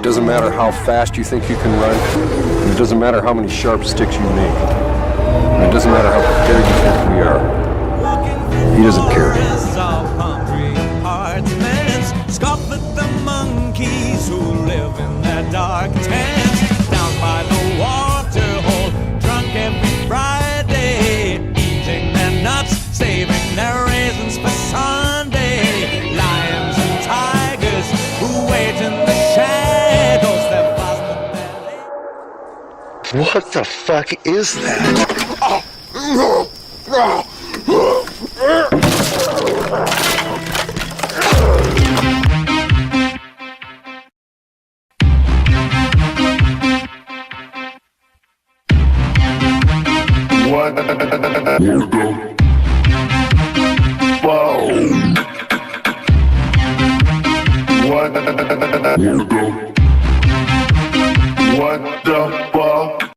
doesn't matter how fast you think you can run. And it doesn't matter how many sharp sticks you make. And it doesn't matter how prepared you think we are. He doesn't care. Scoff at the monkeys who live in their dark tents down by the water hole, drunk every Friday, eating their nuts, saving their raisins for Sunday. Lions and tigers who wait in the shadows, their fast belly. What the fuck is that? What the fuck?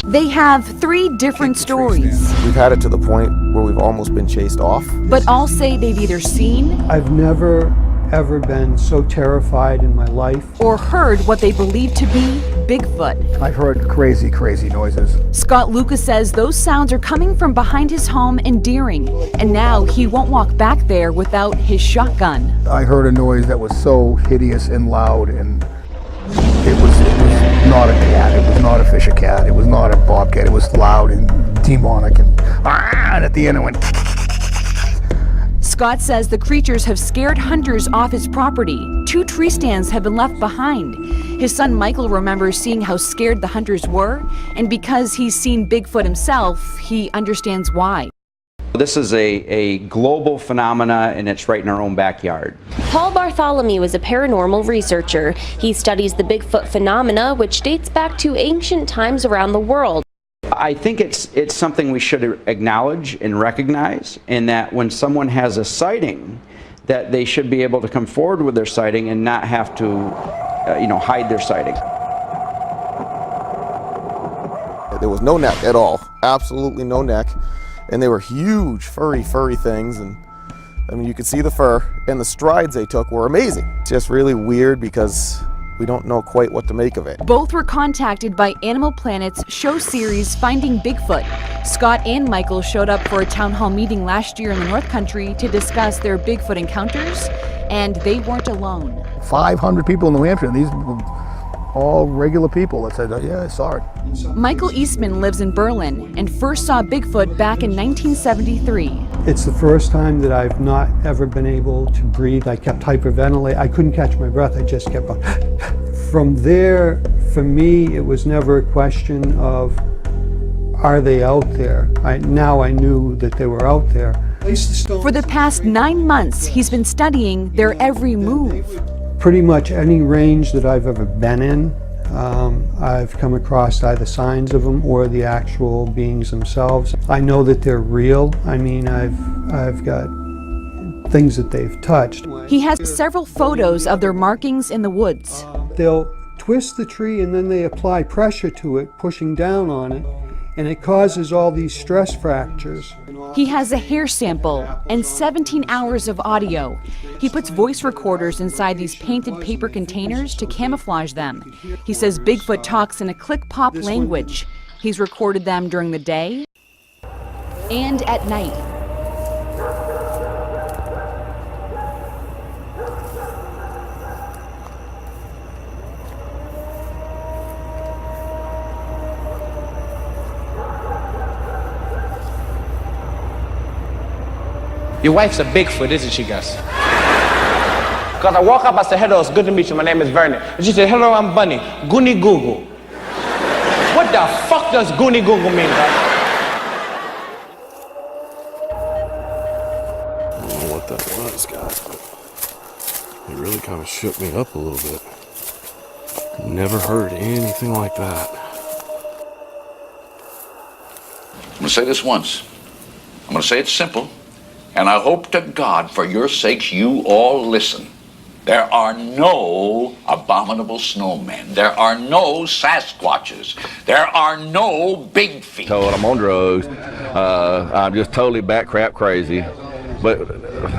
They have 3 different stories, We've had it to the point where we've almost been chased off. but all say they've either seen I've never, ever been so terrified in my life. or heard what they believe to be Bigfoot. I've heard crazy, crazy noises. Scott Lucas says those sounds are coming from behind his home in Deering, and now he won't walk back there without his shotgun. I heard a noise that was so hideous and loud, and it was not a cat, it was not a fisher cat, it was not a bobcat, it was loud and demonic, and at the end it went. Scott says the creatures have scared hunters off his property. 2 tree stands have been left behind. His son Michael remembers seeing how scared the hunters were, and because he's seen Bigfoot himself, he understands why. This is a global phenomena, and it's right in our own backyard. Paul Bartholomew is a paranormal researcher. He studies the Bigfoot phenomena, which dates back to ancient times around the world. I think it's something we should acknowledge and recognize, and that when someone has a sighting, that they should be able to come forward with their sighting and not have to, hide their sighting. There was no neck at all, absolutely no neck. And they were huge, furry things. And I mean, you could see the fur, and the strides they took were amazing. It's just really weird because we don't know quite what to make of it. Both were contacted by Animal Planet's show series Finding Bigfoot. Scott and Michael showed up for a town hall meeting last year in the North Country to discuss their Bigfoot encounters, and they weren't alone. 500 people in New Hampshire, and these were all regular people that said, yeah, I saw it. Michael Eastman lives in Berlin and first saw Bigfoot back in 1973. It's the first time that I've not ever been able to breathe. I kept hyperventilating. I couldn't catch my breath. I just kept going. From there, for me, it was never a question of, are they out there? Now I knew that they were out there. For the past 9 months, he's been studying their every move. Pretty much any range that I've ever been in, I've come across either signs of them or the actual beings themselves. I know that they're real. I mean, I've got things that they've touched. He has several photos of their markings in the woods. They'll twist the tree and then they apply pressure to it, pushing down on it, and it causes all these stress fractures. He has a hair sample and 17 hours of audio. He puts voice recorders inside these painted paper containers to camouflage them. He says Bigfoot talks in a click-pop language. He's recorded them during the day and at night. Your wife's a Bigfoot, isn't she, Gus? Because I walk up, I said, hello, it's good to meet you, my name is Vernon. And she said, hello, I'm Bunny. Goonie Google. What the fuck does Goonie Google mean, Gus? I don't know what that was, guys, but it really kind of shook me up a little bit. Never heard anything like that. I'm going to say this once. I'm going to say it simple. And I hope to God, for your sakes, you all listen. There are no abominable snowmen. There are no Sasquatches. There are no big feet. I'm on drugs. I'm just totally bat crap crazy. but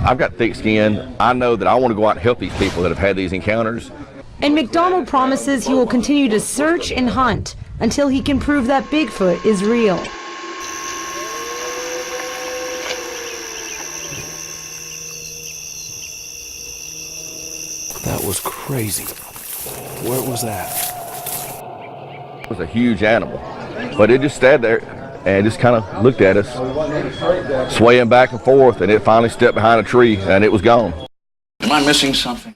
I've got thick skin. I know that I want to go out and help these people that have had these encounters. And McDonald promises he will continue to search and hunt until he can prove that Bigfoot is real. That was crazy. Where was that? It was a huge animal, but it just sat there and just kind of looked at us, swaying back and forth, and it finally stepped behind a tree and it was gone. Am I missing something?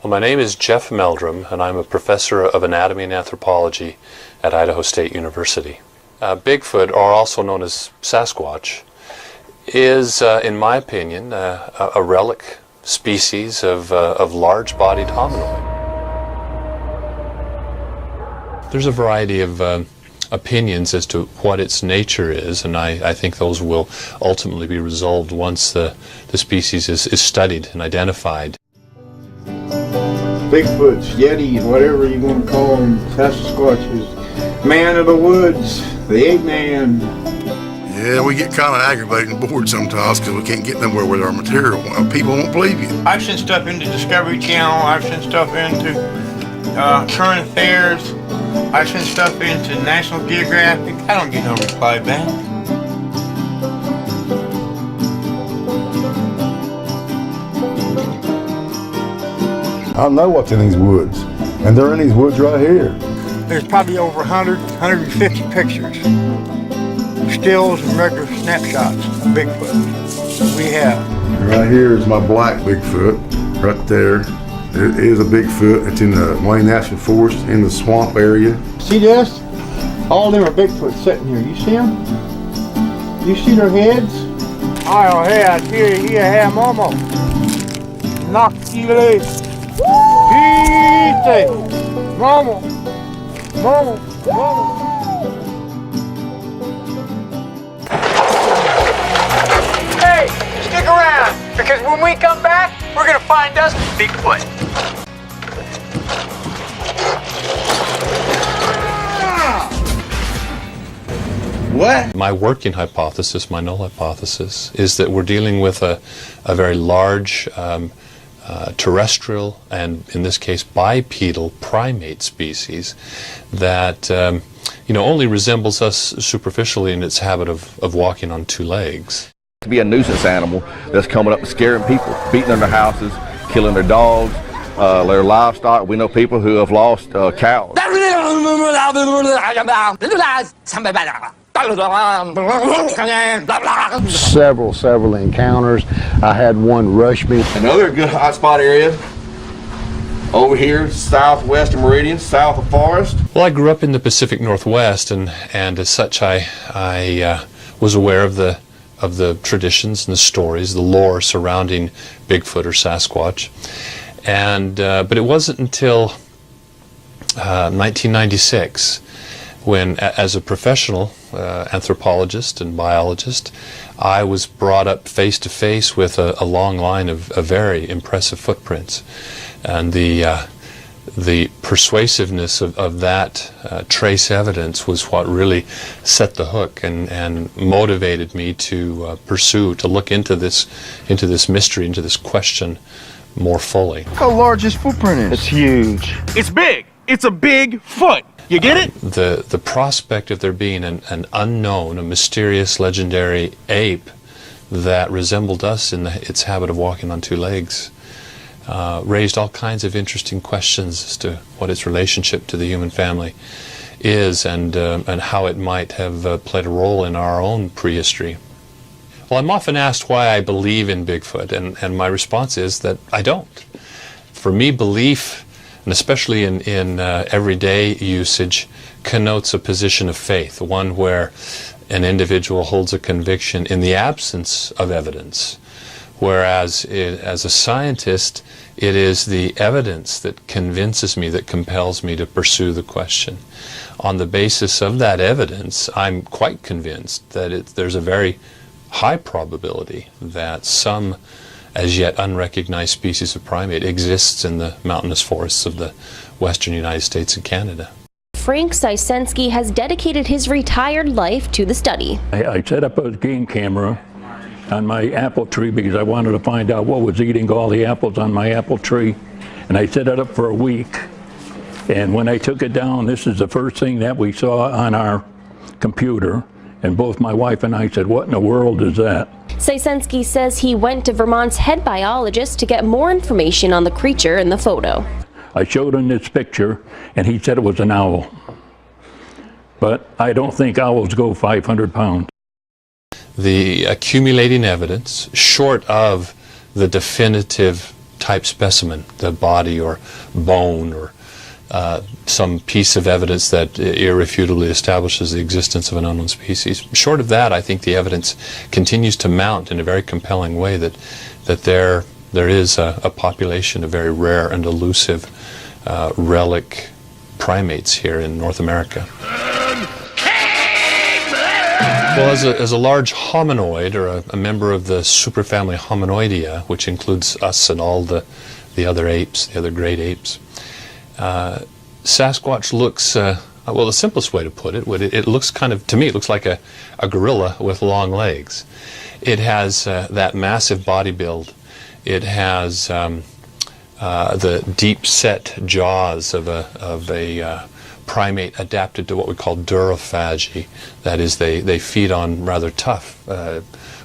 Well, my name is Jeff Meldrum, and I'm a professor of anatomy and anthropology at Idaho State University. Bigfoot, or also known as Sasquatch, is, in my opinion, a relic species of large-bodied hominoid. There's a variety of opinions as to what its nature is, and I think those will ultimately be resolved once the species is studied and identified. Bigfoots, Yetis, whatever you want to call them, Sasquatches, man of the woods, the ape man. Yeah, we get kind of aggravated and bored sometimes because we can't get nowhere with our material. People won't believe you. I've sent stuff into Discovery Channel, I've sent stuff into Current Affairs, I've sent stuff into National Geographic. I don't get no reply back. I know what's in these woods, and they're in these woods right here. There's probably over 100, 150 pictures, stills and regular snapshots of Bigfoot we have. Right here is my black Bigfoot, right there. It is a Bigfoot. It's in the Wayne National Forest in the swamp area. See this? All of them are Bigfoot sitting here. You see them? You see their heads? Oh, hey, I tell you, here, hey, Momo. Knock you loose. Easy. Momo. Momo. Momo. Hey, stick around, because when we come back, we're gonna find us Bigfoot. What? My working hypothesis, my null hypothesis, is that we're dealing with a very large terrestrial and, in this case, bipedal primate species that only resembles us superficially in its habit of walking on two legs. To be a nuisance animal that's coming up and scaring people, beating on their houses, killing their dogs, their livestock. We know people who have lost cows. Several encounters. I had one rush me. Another good hotspot area over here, southwest of Meridian, south of Forest. Well, I grew up in the Pacific Northwest, and as such, I was aware of the traditions and the stories, the lore surrounding Bigfoot or Sasquatch, and but it wasn't until 1996 when, as a professional anthropologist and biologist, I was brought up face to face with a long line of very impressive footprints, and the persuasiveness of that trace evidence was what really set the hook and motivated me to to look into this mystery, into this question more fully. Look how large this footprint is. It's huge. It's big. It's a big foot. You get it? The prospect of there being an unknown, a mysterious, legendary ape that resembled us in its habit of walking on two legs raised all kinds of interesting questions as to what its relationship to the human family is, and how it might have played a role in our own prehistory. Well, I'm often asked why I believe in Bigfoot, and my response is that I don't. For me, belief, and especially in everyday usage, connotes a position of faith, one where an individual holds a conviction in the absence of evidence, whereas as a scientist, it is the evidence that convinces me, that compels me to pursue the question. On the basis of that evidence, I'm quite convinced that there's a very high probability that some as yet unrecognized species of primate exists in the mountainous forests of the western United States and Canada. Frank Sisensky has dedicated his retired life to the study. I set up a game camera on my apple tree because I wanted to find out what was eating all the apples on my apple tree. And I set it up for a week. And when I took it down, this is the first thing that we saw on our computer. And both my wife and I said, what in the world is that? Sasquatch says he went to Vermont's head biologist to get more information on the creature in the photo. I showed him this picture, and he said it was an owl. But I don't think owls go 500 pounds. The accumulating evidence, short of the definitive type specimen, the body or bone or some piece of evidence that irrefutably establishes the existence of an unknown species. Short of that, I think the evidence continues to mount in a very compelling way that there is a population of very rare and elusive relic primates here in North America. Well, as a large hominoid, or a member of the superfamily Hominoidea, which includes us and all the other apes, the other great apes, Sasquatch looks, well, the simplest way to put it, it looks kind of, to me, it looks like a gorilla with long legs. It has that massive body build. It has the deep-set jaws of a primate adapted to what we call durophagy. That is, they feed on rather tough,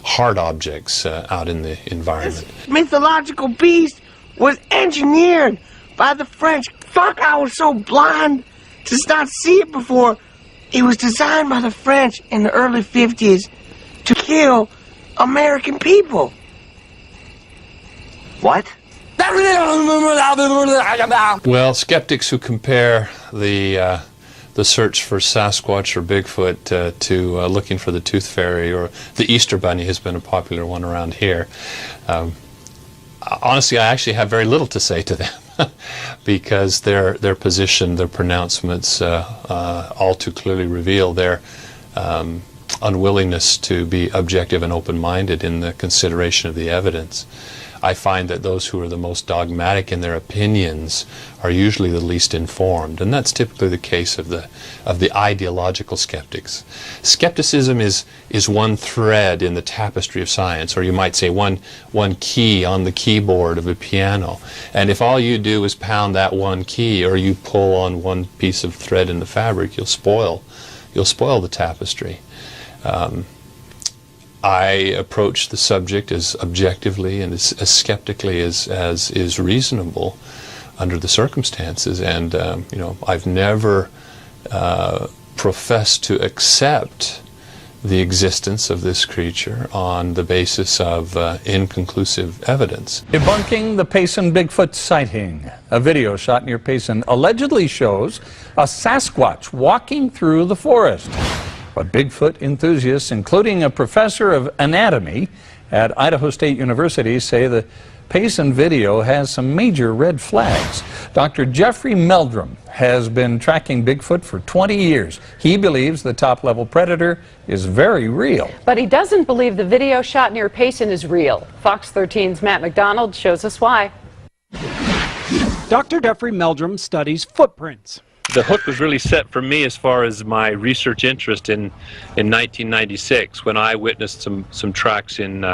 hard objects out in the environment. This mythological beast was engineered by the French. Fuck, I was so blind to not see it before. It was designed by the French in the early 50s to kill American people. What? Well, skeptics who compare the search for Sasquatch or Bigfoot to looking for the tooth fairy or the Easter bunny has been a popular one around here. Honestly, I actually have very little to say to them because their position, their pronouncements all too clearly reveal their unwillingness to be objective and open-minded in the consideration of the evidence. I find that those who are the most dogmatic in their opinions are usually the least informed, and that's typically the case of the ideological skeptics. Skepticism is one thread in the tapestry of science, or you might say one key on the keyboard of a piano. And if all you do is pound that one key, or you pull on one piece of thread in the fabric, you'll spoil the tapestry. I approach the subject as objectively and as skeptically as is reasonable under the circumstances, and you know, I've never professed to accept the existence of this creature on the basis of inconclusive evidence. Debunking the Payson Bigfoot sighting. A video shot near Payson allegedly shows a Sasquatch walking through the forest. But Bigfoot enthusiasts, including a professor of anatomy at Idaho State University, say the Payson video has some major red flags. Dr. Jeffrey Meldrum has been tracking Bigfoot for 20 years. He believes the top-level predator is very real. But he doesn't believe the video shot near Payson is real. Fox 13's Matt McDonald shows us why. Dr. Jeffrey Meldrum studies footprints. The hook was really set for me as far as my research interest in 1996 when I witnessed some tracks in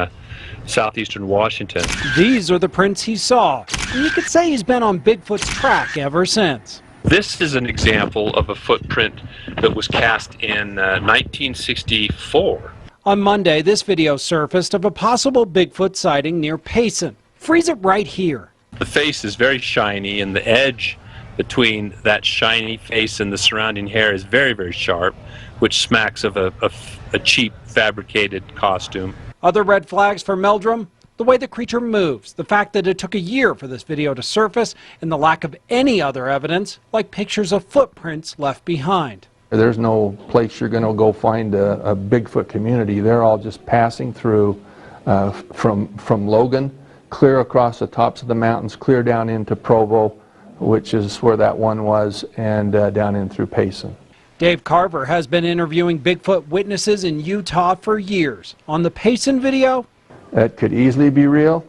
southeastern Washington. These are the prints he saw, and you could say he's been on Bigfoot's track ever since. This is an example of a footprint that was cast in 1964. On Monday, this video surfaced of a possible Bigfoot sighting near Payson. Freeze it right here. The face is very shiny, and the edge between that shiny face and the surrounding hair is very, very sharp, which smacks of a cheap fabricated costume. Other red flags for Meldrum: the way the creature moves, the fact that it took a year for this video to surface, and the lack of any other evidence, like pictures of footprints left behind. There's no place you're going to go find a Bigfoot community. They're all just passing through from Logan, clear across the tops of the mountains, clear down into Provo, which is where that one was, and down in through Payson. Dave Carver has been interviewing Bigfoot witnesses in Utah for years. On the Payson video, it could easily be real.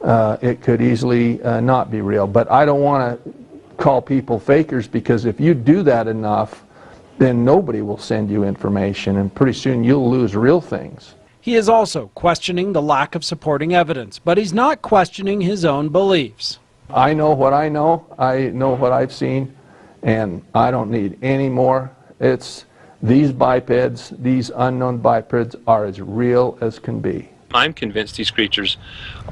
It could easily not be real. But I don't want to call people fakers, because if you do that enough, then nobody will send you information, and pretty soon you'll lose real things. He is also questioning the lack of supporting evidence, but he's not questioning his own beliefs. I know what I've seen, and I don't need any more. It's these bipeds, these unknown bipeds are as real as can be. I'm convinced these creatures,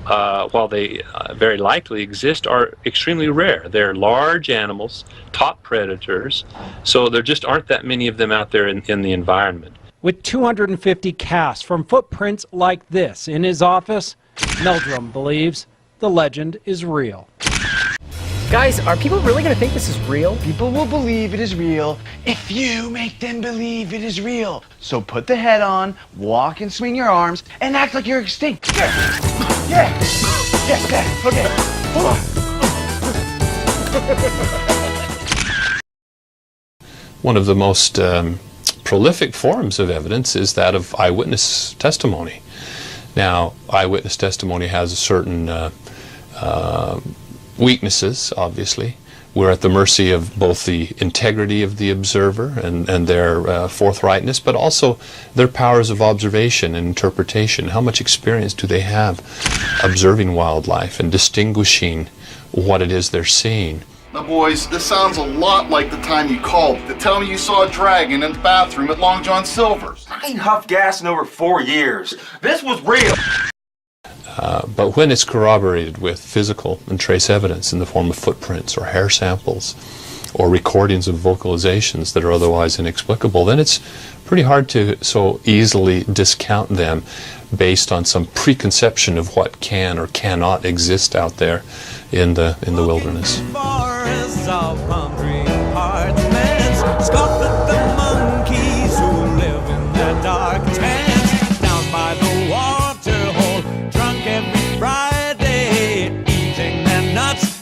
while they very likely exist, are extremely rare. They're large animals, top predators, so there just aren't that many of them out there in the environment. With 250 casts from footprints like this in his office, Meldrum believes the legend is real. Guys, are people really going to think this is real? People will believe it is real if you make them believe it is real. So put the head on, walk and swing your arms, and act like you're extinct. Yeah. Yes, that. Okay. Hold on. One of the most prolific forms of evidence is that of eyewitness testimony. Now, eyewitness testimony has a certain weaknesses, obviously. We're at the mercy of both the integrity of the observer and their forthrightness, but also their powers of observation and interpretation. How much experience do they have observing wildlife and distinguishing what it is they're seeing? Now boys, this sounds a lot like the time you called to tell me you saw a dragon in the bathroom at Long John Silver's. I ain't huffed gas in over 4 years. This was real. But when it's corroborated with physical and trace evidence in the form of footprints or hair samples or recordings of vocalizations that are otherwise inexplicable, then it's pretty hard to so easily discount them based on some preconception of what can or cannot exist out there in the wilderness.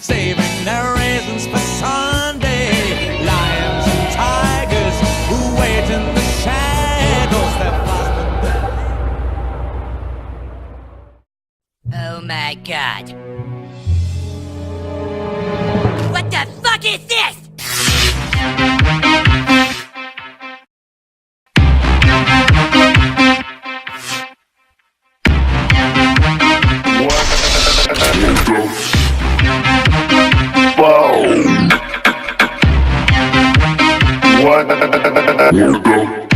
Saving their raisins for Sunday. Lions and tigers who wait in the shadows. Oh my God. What the fuck is this? What?